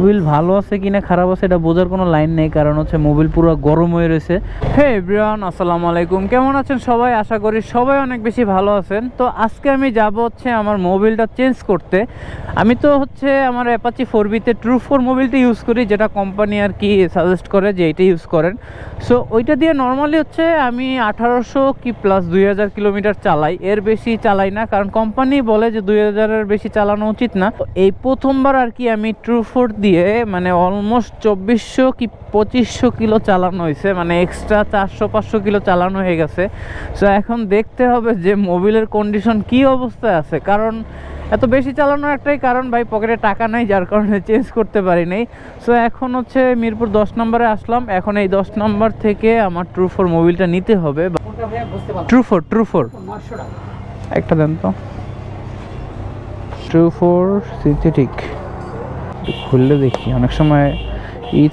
Mobil ভালো আছে কিনা খারাপ আছে এটা বোঝার কোনো লাইন নেই, কারণ হচ্ছে মোবিল পুরো গরম হয়ে রয়েছে। হে এভরিওয়ান, আসসালামু আলাইকুম, কেমন আছেন সবাই? আশা করি সবাই অনেক বেশি ভালো আছেন। তো আজকে আমি যাব হচ্ছে আমার মোবিলটা চেঞ্জ করতে। আমি তো হচ্ছে আমার অ্যাপাচি 4B-তে True 4 মোবিলটা ইউজ করি, যেটা কোম্পানি আর কি সাজেস্ট করে যে এইটা ইউজ করেন। সো ওইটা দিয়ে নর্মালি হচ্ছে আমি 1800 কি প্লাস 2000 কিলোমিটার চালাই, এর বেশি চালাই না, কারণ কোম্পানি বলে যে 2000-এর বেশি চালানো উচিত না। এই প্রথমবার আর কি আমি True 4 দিয়ে মানে অলমোস্ট 2400 কি 2500 কিলো চালানো হয়েছে, মানে এক্সট্রা 400-500 কিলো চালানো হয়ে গেছে। সো এখন দেখতে হবে যে মোবিলের কন্ডিশন কি অবস্থায় আছে, কারণ এত বেশি চালানোর একটাই কারণ ভাই, পকেটে টাকা নাই, যার কারণে চেঞ্জ করতে পারি নাই। সো এখন হচ্ছে মিরপুর 10 নম্বরে আসলাম, এখন এই 10 নম্বর থেকে আমার True 4 মোবিলটা নিতে হবে। True 4 একটা দেন তো, True 4 সিনথেটিক খুললে দেখি, অনেক সময়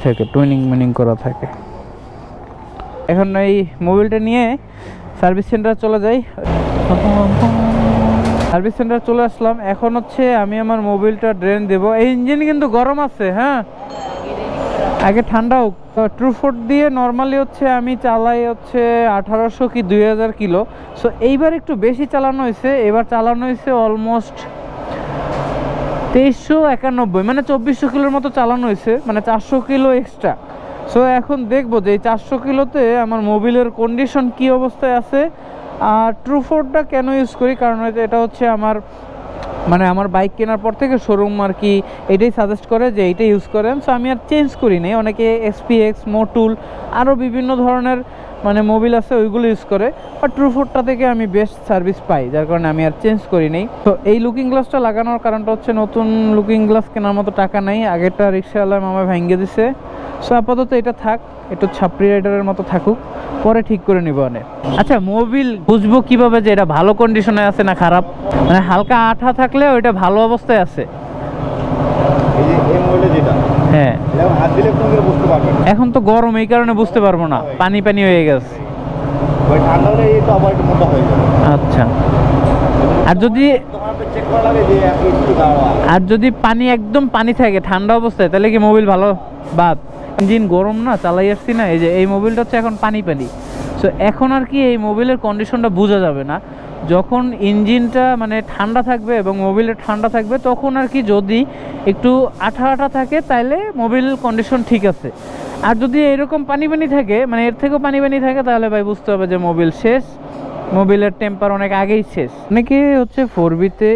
থাকে টুইনিং করা থাকে। এখন এই মোবিলটা নিয়ে সার্ভিস সেন্টার চলে যাই। সার্ভিস সেন্টার চলে আসলাম, এখন হচ্ছে আমি আমার মোবিলটা ড্রেন দেবো। এই ইঞ্জিন কিন্তু গরম আছে, হ্যাঁ আগে ঠান্ডা হোক। True 4 দিয়ে নর্মালি হচ্ছে আমি চালাই হচ্ছে 1800 কি 2000 কিলো। সো এইবার একটু বেশি চালানো হয়েছে, এবার চালানো হয়েছে অলমোস্ট 2391, মানে 2400 কিলোর মতো চালানো হয়েছে, মানে 400 কিলো এক্সট্রা। সো এখন দেখবো যে এই 400 কিলোতে আমার মোবিলের কন্ডিশন কি অবস্থায় আছে। আর True 4টা কেন ইউজ করি, কারণ এটা হচ্ছে আমার মানে আমার বাইক কেনার পর থেকে শোরুম আর কি এটাই সাজেস্ট করে যে এইটা ইউজ করেন। সো আমি আর চেঞ্জ করি নাই, অনেকে SPX, মোটুল আরও বিভিন্ন ধরনের মানে মোবিল আছে ওইগুলো ইউজ করে, আর True 4টা থেকে আমি বেস্ট সার্ভিস পাই, যার কারণে আমি আর চেঞ্জ করি নাই। তো এই লুকিং গ্লাসটা লাগানোর কারণটা হচ্ছে নতুন লুকিং গ্লাস কেনার মতো টাকা নাই, আগেরটা রিক্সাওয়ালা মামা ভেঙে দিছে। সো আপাতত এটা থাক, একটু ছাপড়ি রাইডারের মতো থাকুক, পরে ঠিক করে নিব অনেক। আচ্ছা, মোবিল বুঝবো কিভাবে যে এটা ভালো কন্ডিশনে আছে না খারাপ? মানে হালকা আঠা থাকলে ওইটা ভালো অবস্থায় আছে। হ্যাঁ, এখন তো গরম, এই কারণে বুঝতে পারবো না, পানি পানি হয়ে গেছে। আচ্ছা, আর যদি পানি একদম পানি থাকে ঠান্ডা অবস্থায়, তাহলে কি মোবিল ভালো? বাদ, ইঞ্জিন গরম না, চালাই আসছি না, এই যে এই মোবিলটা হচ্ছে এখন পানি। সো এখন আর কি এই মোবিলের কন্ডিশনটা বোঝা যাবে না, যখন ইঞ্জিনটা মানে ঠান্ডা থাকবে এবং মোবিলের ঠান্ডা থাকবে, তখন আর কি যদি একটু আঠা থাকে তাহলে মোবিল কন্ডিশন ঠিক আছে। আর যদি এরকম পানি থাকে, মানে এর থেকেও পানি থাকে, তাহলে ভাই বুঝতে হবে যে মোবিল শেষ, মোবিলের টেম্পার অনেক আগেই শেষ। অনেকে হচ্ছে 4B-তে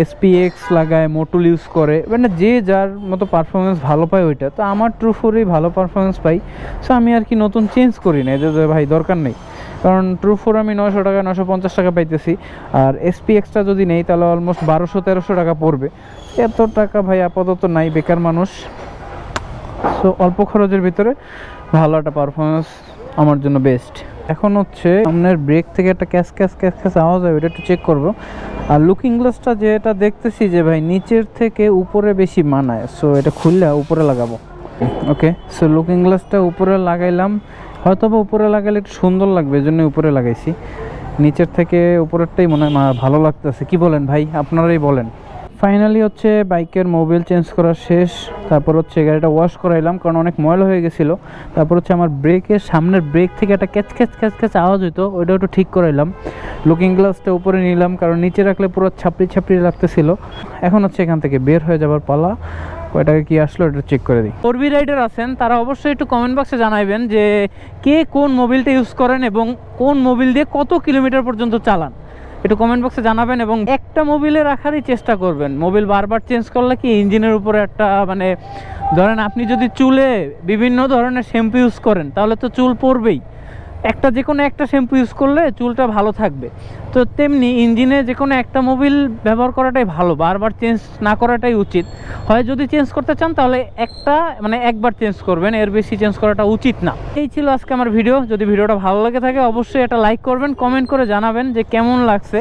SPX লাগায়, মোটুল ইউজ করে, মানে যে যার মতো পারফরমেন্স ভালো পায় ওইটা। তো আমার True 4-এই ভালো পারফরমেন্স পাই, সো আমি আর কি নতুন চেঞ্জ করি না, যে ভাই দরকার নেই, কারণ True 4 আমি 900 টাকা 950 টাকা পাইতেছি, আর SPX-টা যদি নেই তাহলে অলমোস্ট 1200-1300 টাকা পড়বে। এত টাকা ভাই আপাতত নাই, বেকার মানুষ। সো অল্প খরচের ভিতরে ভালো একটা পারফরমেন্স আমার জন্য বেস্ট। এখন হচ্ছে সামনের ব্রেক থেকে একটা ক্যাশ আওয়াজ হয়, ওটা একটু চেক করব। আর লুকিং গ্লাসটা যেটা দেখতেছি যে ভাই নিচের থেকে উপরে বেশি মানায়, সো এটা খুললে উপরে লাগাবো। ওকে, সো লুকিং গ্লাসটা উপরে লাগাইলাম, হয়তো বা উপরে লাগালে একটু সুন্দর লাগবে, এই জন্য উপরে লাগাইছি। নিচের থেকে উপরেরটাই মনে হয় ভালো লাগতেছে, কি বলেন ভাই? আপনারাই বলেন। ফাইনালি হচ্ছে বাইকের মোবিল চেঞ্জ করা শেষ, তারপর হচ্ছে গাড়িটা ওয়াশ করাইলাম, কারণ অনেক ময়লা হয়ে গেছিলো। তারপর হচ্ছে আমার ব্রেকের সামনের ব্রেক থেকে একটা ক্যাচ আওয়াজ হইতো, ওইটা একটু ঠিক করাইলাম। লুকিং গ্লাসটা উপরে নিলাম, কারণ নিচে রাখলে পুরো ছাপড়ি লাগতেছিল। এখন হচ্ছে এখান থেকে বের হয়ে যাবার পালা। কয়টাকে কি আসলো এটা চেক করে দিই। 4B রাইডার আছেন তারা অবশ্যই একটু কমেন্ট বক্সে জানাবেন যে কে কোন মোবিলটা ইউজ করেন এবং কোন মোবিল দিয়ে কত কিলোমিটার পর্যন্ত চালান, একটু কমেন্ট বক্সে জানাবেন। এবং একটা মোবিলে রাখারই চেষ্টা করবেন, মোবিল বারবার চেঞ্জ করলে কি ইঞ্জিনের উপরে একটা মানে ধরেন আপনি যদি চুলে বিভিন্ন ধরনের শ্যাম্পু ইউজ করেন তাহলে তো চুল পড়বেই, যে কোনো একটা শ্যাম্পু ইউজ করলে চুলটা ভালো থাকবে। তো তেমনি ইঞ্জিনে যে কোনো একটা মোবিল ব্যবহার করাটাই ভালো, বারবার চেঞ্জ না করাটাই উচিত। হয় যদি চেঞ্জ করতে চান তাহলে একবার চেঞ্জ করবেন, এর বেশি চেঞ্জ করাটা উচিত না। এই ছিল আজকে আমার ভিডিও। যদি ভিডিওটা ভালো লাগে থাকে অবশ্যই একটা লাইক করবেন, কমেন্ট করে জানাবেন যে কেমন লাগছে।